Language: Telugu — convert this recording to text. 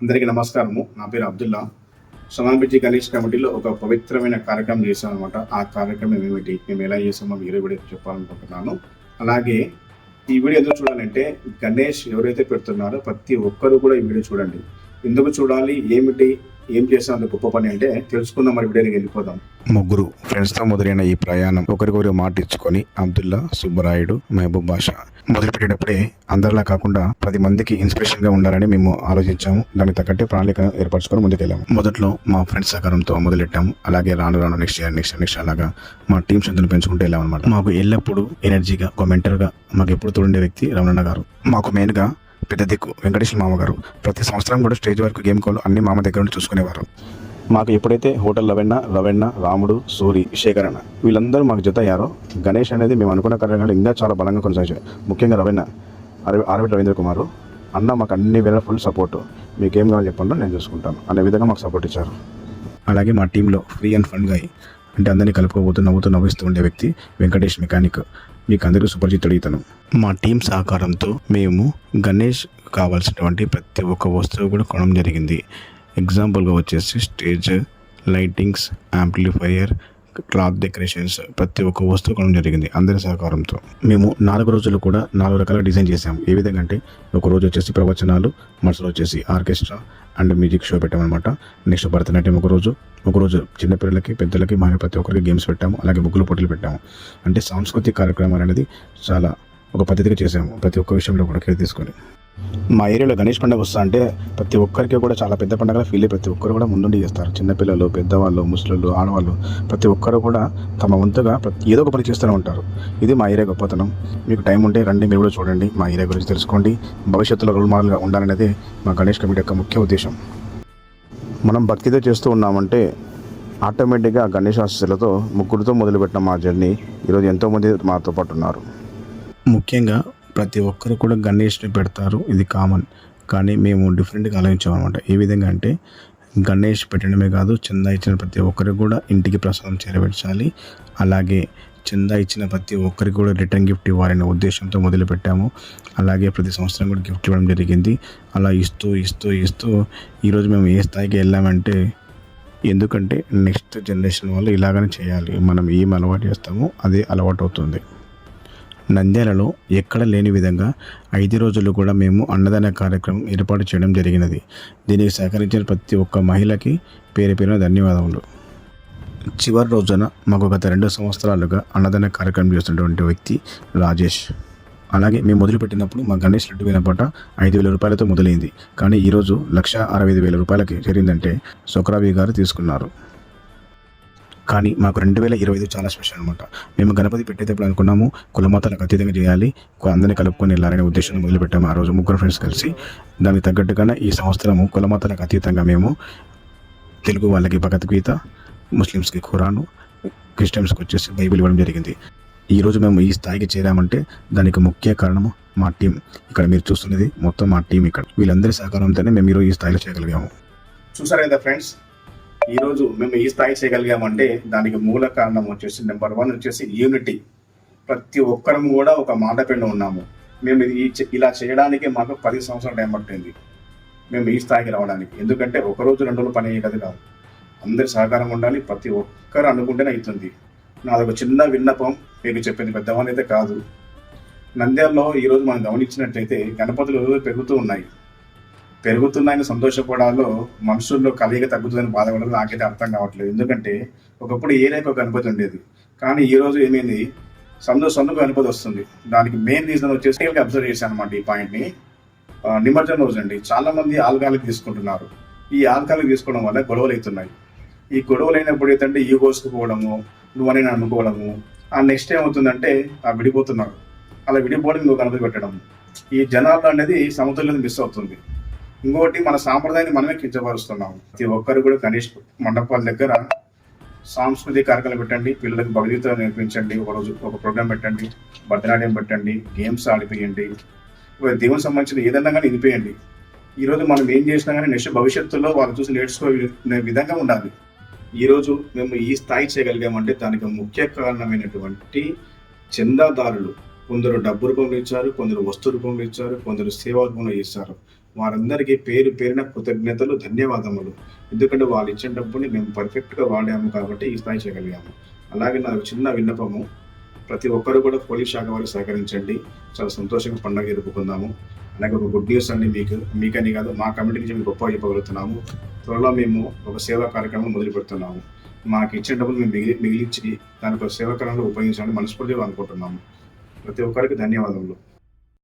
అందరికీ నమస్కారము. నా పేరు అబ్దుల్లా. సమాబిజి గణేష్ కమిటీలో ఒక పవిత్రమైన కార్యక్రమం చేశామనమాట. ఆ కార్యక్రమం ఏమిటి, మేము ఎలా చేసామో మీరు వీడియో చెప్పాలనుకుంటున్నాను. అలాగే ఈ వీడియో ఎందుకు చూడాలంటే, గణేష్ ఎవరైతే పెడుతున్నారో ప్రతి ఒక్కరూ కూడా ఈ వీడియో చూడండి. ఎందుకు చూడాలి, ఏమిటి, ఏం చేస్తాం అంత గొప్ప పని అంటే తెలుసుకుందాం. మరి వీడియోకి వెళ్ళిపోదాం. ముగ్గురు ఫ్రెండ్స్తో మొదలైన ఈ ప్రయాణం ఒకరికొకరు మాట ఇచ్చుకొని అబ్దుల్లా, సుబ్బరాయుడు, మహబూబ్ బాషా మొదలుపెట్టేటప్పుడే అందరిలా కాకుండా 10 మందికి ఇన్స్పిరేషన్ గా ఉండాలని మేము ఆలోచించాము. దానికి తగ్గట్టే ప్రణాళిక ఏర్పరచుకొని ముందుకెళ్ళాము. మొదట్లో మా ఫ్రెండ్స్ సహకారంతో మొదలెట్టాము. అలాగే రాను నెక్స్ట్ ఇయర్ అలాగా మా టీమ్స్ అంతా పెంచుకుంటూ వెళ్ళామన్నమాట. మాకు ఎల్లప్పుడూ ఎనర్జీగా ఒక మెంటర్గా మాకు ఎప్పుడు తోడుండే వ్యక్తి రమణన్న గారు. మాకు మెయిన్గా పెద్ద దిక్కు వెంకటేశ్వర మామ గారు. ప్రతి సంవత్సరం కూడా స్టేజ్ వరకు గేమ్ కాల్ అన్ని మామ దగ్గర నుండి చూసుకునేవారు. మాకు ఎప్పుడైతే హోటల్ రవెన్న, రాముడు, సూరి, శేఖరణ వీళ్ళందరూ మాకు జత అయ్యారో, గణేష్ అనేది మేము అనుకున్న కార్యక్రమాలు ఇంకా చాలా బలంగా కొనసాగాయి. ముఖ్యంగా రవెన్న, ఆర్విడ్ రవీంద్ర కుమారు అన్న మాకు అన్ని వేళ ఫుల్ సపోర్టు. మీకేం కావాలో చెప్పండి, నేను చూసుకుంటాను అనే విధంగా మాకు సపోర్ట్ ఇచ్చారు. అలాగే మా టీంలో ఫ్రీ అండ్ ఫన్గా అంటే అందరినీ కలుపుకోబోతూ నవ్వుతూ ఉండే వ్యక్తి వెంకటేష్ మెకానిక్. మీకు అందరికీ సుపరిచితుడు ఇతను. మా టీం సహకారంతో మేము గణేష్ కావాల్సినటువంటి ప్రతి ఒక్క వస్తువు కూడా కొనడం జరిగింది. ఎగ్జాంపుల్గా వచ్చేసి stage, lightings, amplifier, cloth decorations, ప్రతి ఒక్క వస్తువు కొనడం జరిగింది అందరి సహకారంతో. మేము 4 రోజులు కూడా 4 రకాల డిజైన్ చేసాము. ఏ విధంగా అంటే, ఒక రోజు వచ్చేసి ప్రవచనాలు, మరుసటి వచ్చేసి ఆర్కెస్ట్రా అండ్ మ్యూజిక్ షో పెట్టామన్నమాట. నెక్స్ట్ భరతనాట్యం ఒక రోజు చిన్నపిల్లలకి, పెద్దలకి, మన ప్రతి ఒక్కరికి గేమ్స్ పెట్టాము. అలాగే ముగ్గులు పోటీలు పెట్టాము. అంటే సాంస్కృతిక కార్యక్రమాలు అనేది చాలా ఒక పద్ధతిగా చేసాము. ప్రతి ఒక్క విషయంలో కూడా కేర్ తీసుకొని. మా ఏరియాలో గణేష్ పండుగ వస్తా అంటే ప్రతి ఒక్కరికి కూడా చాలా పెద్ద పండుగగా ఫీల్ అయ్యి ప్రతి ఒక్కరు కూడా ముందుండి చేస్తారు. చిన్నపిల్లలు, పెద్దవాళ్ళు, ముసలిళ్ళు, ఆడవాళ్ళు ప్రతి ఒక్కరు కూడా తమ వంతుగా ఏదో ఒక పని చేస్తూనే ఉంటారు. ఇది మా ఏరియా గొప్పతనం. మీకు టైం ఉంటే రండి, మీరు కూడా చూడండి, మా ఏరియా గురించి తెలుసుకోండి. భవిష్యత్తులో రోల్ మోడల్గా ఉండాలనేది మా గణేష్ కమిటీ యొక్క ముఖ్య ఉద్దేశం. మనం భక్తితో చేస్తూ ఉన్నామంటే ఆటోమేటిక్గా గణేష్ ఆశీస్సులతో ముగ్గురితో మొదలుపెట్టిన మా జర్నీ ఈరోజు ఎంతోమంది మాతో పాటు ఉన్నారు. ముఖ్యంగా ప్రతి ఒక్కరు కూడా గణేష్ని పెడతారు, ఇది కామన్. కానీ మేము డిఫరెంట్గా ఆలోచించామన్నమాట. ఏ విధంగా అంటే, గణేష్ పెట్టడమే కాదు, చందా ఇచ్చిన ప్రతి ఒక్కరికి కూడా ఇంటికి ప్రసాదం చేరవేర్చాలి. అలాగే చందా ఇచ్చిన ప్రతి ఒక్కరికి కూడా రిటర్న్ గిఫ్ట్ ఇవ్వాలనే ఉద్దేశంతో మొదలుపెట్టాము. అలాగే ప్రతి సంవత్సరం కూడా గిఫ్ట్ ఇవ్వడం జరిగింది. అలా ఇస్తూ ఈరోజు మేము ఏ స్థాయికి వెళ్ళామంటే, ఎందుకంటే నెక్స్ట్ జనరేషన్ వాళ్ళు ఇలాగనే చేయాలి. మనం ఏం అలవాటు చేస్తామో అదే అలవాటు అవుతుంది. నంద్యాలలో ఎక్కడ లేని విధంగా 5 రోజులు కూడా మేము అన్నదాన కార్యక్రమం ఏర్పాటు చేయడం జరిగినది. దీనికి సహకరించిన ప్రతి ఒక్క మహిళకి పేరున ధన్యవాదములు. చివరి రోజున మాకు గత 2 సంవత్సరాలుగా అన్నదాన కార్యక్రమం చేస్తున్నటువంటి వ్యక్తి రాజేష్. అలాగే మేము మొదలుపెట్టినప్పుడు మా గణేష్ లడ్డు వినపాట 5,000 రూపాయలతో మొదలైంది. కానీ ఈరోజు 1,65,000 రూపాయలకి చేరిందంటే సొక్రాబీ గారు తీసుకున్నారు. కానీ మాకు 2025 చాలా స్పెషల్ అనమాట. మేము గణపతి పెట్టేటప్పుడు అనుకున్నాము, కులమతాలకు అతీతంగా చేయాలి, అందరినీ కలుపుకొని వెళ్ళాలనే ఉద్దేశంతో మొదలుపెట్టాము. ఆ రోజు ముగ్గురు ఫ్రెండ్స్ కలిసి. దానికి తగ్గట్టుగానే ఈ సంవత్సరము కులమతాలకు అతీతంగా మేము తెలుగు వాళ్ళకి భగవద్గీత, ముస్లిమ్స్కి ఖురాను, క్రిస్టియన్స్కి వచ్చేసి బైబిల్ ఇవ్వడం జరిగింది. ఈరోజు మేము ఈ స్థాయికి చేరామంటే దానికి ముఖ్య కారణము మా టీం. ఇక్కడ మీరు చూస్తున్నది మొత్తం మా టీం. ఇక్కడ వీళ్ళందరి సహకారంతోనే మేము ఈరోజు ఈ స్థాయిలో చేయగలిగాము. చూసారు కదా ఫ్రెండ్స్, ఈరోజు మేము ఈ స్థాయి చేయగలిగామంటే దానికి మూల కారణం వచ్చేసి నెంబర్ 1 వచ్చేసి యూనిటీ. ప్రతి ఒక్కరం కూడా ఒక మాట పైన ఉన్నాము. మేము ఇలా చేయడానికి మాకు 10 సంవత్సరాల టైం పట్టింది మేము ఈ స్థాయికి రావడానికి. ఎందుకంటే ఒకరోజు 2 రోజులు పని అయ్యేది కాదు. అందరి సహకారం ఉండాలి. ప్రతి ఒక్కరు అనుకుంటేనే అవుతుంది. నాదొక చిన్న విన్నపం మీకు చెప్పింది, పెద్దవాళ్ళు అయితే కాదు. నంద్యాలలో ఈరోజు మనం గమనించినట్లయితే గణపతులు పెరుగుతున్నాయని సంతోషపడాలో మనుషుల్లో కలిగ తగ్గుతుందని బాధపడాలో నాకైతే అర్థం కావట్లేదు. ఎందుకంటే ఒకప్పుడు ఏరియాకి ఒక గణపతి ఉండేది, కానీ ఈరోజు ఏమైంది, సందుకు గణపతి వస్తుంది. దానికి మెయిన్ రీజన్ వచ్చేసి అబ్జర్వ్ చేశాను అనమాట ఈ పాయింట్ని. నిమజ్జనం రోజు అండి, చాలా మంది ఆల్కహాలిక్ తీసుకుంటున్నారు. ఈ ఆల్కహాలిక్ తీసుకోవడం వల్ల గొడవలు అవుతున్నాయి. ఈ గొడవలు అయినప్పుడు ఏంటంటే ఈగోసుకుపోవడము, నువ్వని అనుకోవడము. ఆ నెక్స్ట్ ఏమవుతుందంటే విడిపోతున్నారు. అలా విడిపోవడం నువ్వు గణపతి పెట్టడం, ఈ జనాలు అనేది సమతుల్యం మిస్ అవుతుంది. ఇంకోటి, మన సాంప్రదాయాన్ని మనమే కించపరుస్తున్నాము. ప్రతి ఒక్కరు కూడా గణేష్ మండపాల దగ్గర సాంస్కృతిక కార్యక్రమాలు పెట్టండి, పిల్లలకు భగవద్గీత నేర్పించండి, ఒకరోజు ఒక ప్రోగ్రామ్ పెట్టండి, భరతనాట్యం పెట్టండి, గేమ్స్ ఆడిపోయండి, దేవునికి సంబంధించిన ఏదన్నా కానీ వినిపోయండి. ఈరోజు మనం ఏం చేసినా కానీ నెక్స్ట్ భవిష్యత్తులో వాళ్ళు చూసి నేర్చుకునే విధంగా ఉండాలి. ఈరోజు మేము ఈ స్థాయి చేయగలిగామంటే దానికి ముఖ్య కారణమైనటువంటి చందాదారులు కొందరు డబ్బు రూపంలో ఇచ్చారు, కొందరు వస్తు రూపంలో ఇచ్చారు, కొందరు సేవా రూపంలో ఇస్తారు. వారందరికీ పేరు పేరున కృతజ్ఞతలు, ధన్యవాదములు. ఎందుకంటే వాళ్ళు ఇచ్చిన డబ్బుని మేము పర్ఫెక్ట్‌గా వాడాము కాబట్టి ఈ స్థాయి చేయగలిగాము. అలాగే నాదొక చిన్న విన్నపము. ప్రతి ఒక్కరు కూడా పోలీస్ శాఖ వారు సహకరించండి. చాలా సంతోషంగా పండుగ జరుపుకుందాము. అలాగే ఒక గుడ్ న్యూస్ అండి మీకని కాదు, మా కమిటీ నుంచి మీకు గొప్పగా చెప్పగలుగుతున్నాము. త్వరలో మేము ఒక సేవా కార్యక్రమం మొదలుపెడుతున్నాము. మాకు ఇచ్చిన డబ్బులు మేము మిగిలించి దానికి ఒక సేవా కార్యక్రమంలో ఉపయోగించాలని మనస్ఫూర్తిగా అనుకుంటున్నాము. ప్రతి ఒక్కరికి ధన్యవాదములు.